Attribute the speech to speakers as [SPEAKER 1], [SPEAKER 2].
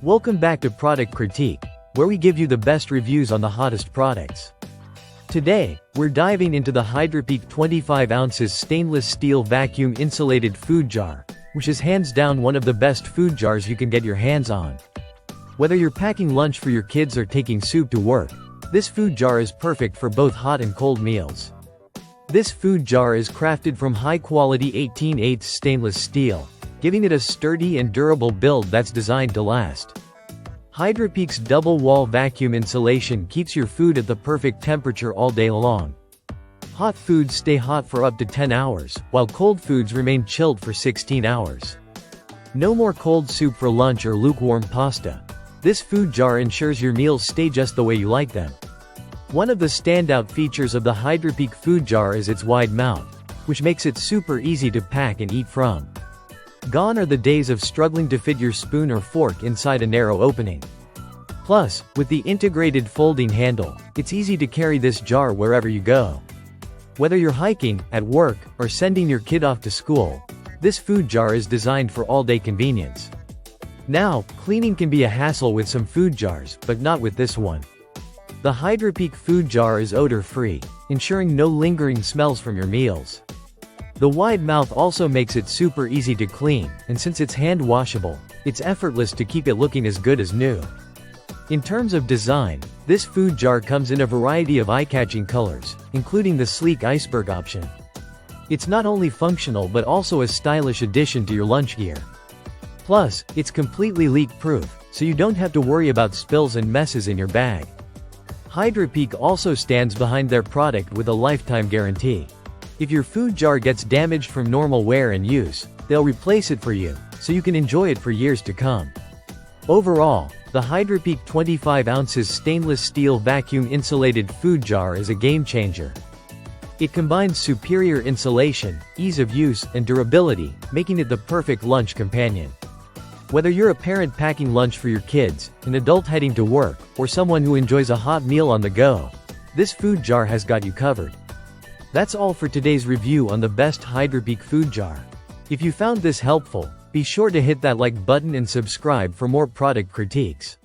[SPEAKER 1] Welcome back to Product Critique, where we give you the best reviews on the hottest products. Today, we're diving into the Hydrapeak 25 ounces stainless steel vacuum insulated food jar, which is hands down one of the best food jars you can get your hands on. Whether you're packing lunch for your kids or taking soup to work, this food jar is perfect for both hot and cold meals. This food jar is crafted from high-quality 18/8 stainless steel, giving it a sturdy and durable build that's designed to last. Hydrapeak's double-wall vacuum insulation keeps your food at the perfect temperature all day long. Hot foods stay hot for up to 10 hours, while cold foods remain chilled for 16 hours. No more cold soup for lunch or lukewarm pasta. This food jar ensures your meals stay just the way you like them. One of the standout features of the Hydrapeak food jar is its wide mouth, which makes it super easy to pack and eat from. Gone are the days of struggling to fit your spoon or fork inside a narrow opening. Plus, with the integrated folding handle, it's easy to carry this jar wherever you go. Whether you're hiking, at work, or sending your kid off to school, this food jar is designed for all-day convenience. Now, cleaning can be a hassle with some food jars, but not with this one. The Hydrapeak food jar is odor-free, ensuring no lingering smells from your meals. The wide mouth also makes it super easy to clean, and since it's hand-washable, it's effortless to keep it looking as good as new. In terms of design, this food jar comes in a variety of eye-catching colors, including the sleek iceberg option. It's not only functional but also a stylish addition to your lunch gear. Plus, it's completely leak-proof, so you don't have to worry about spills and messes in your bag. Hydrapeak also stands behind their product with a lifetime guarantee. If your food jar gets damaged from normal wear and use, they'll replace it for you, so you can enjoy it for years to come. Overall, the Hydrapeak 25 ounces stainless steel vacuum insulated food jar is a game changer. It combines superior insulation, ease of use, and durability, making it the perfect lunch companion. Whether you're a parent packing lunch for your kids, an adult heading to work, or someone who enjoys a hot meal on the go, this food jar has got you covered. That's all for today's review on the best Hydrapeak food jar. If you found this helpful, be sure to hit that like button and subscribe for more product critiques.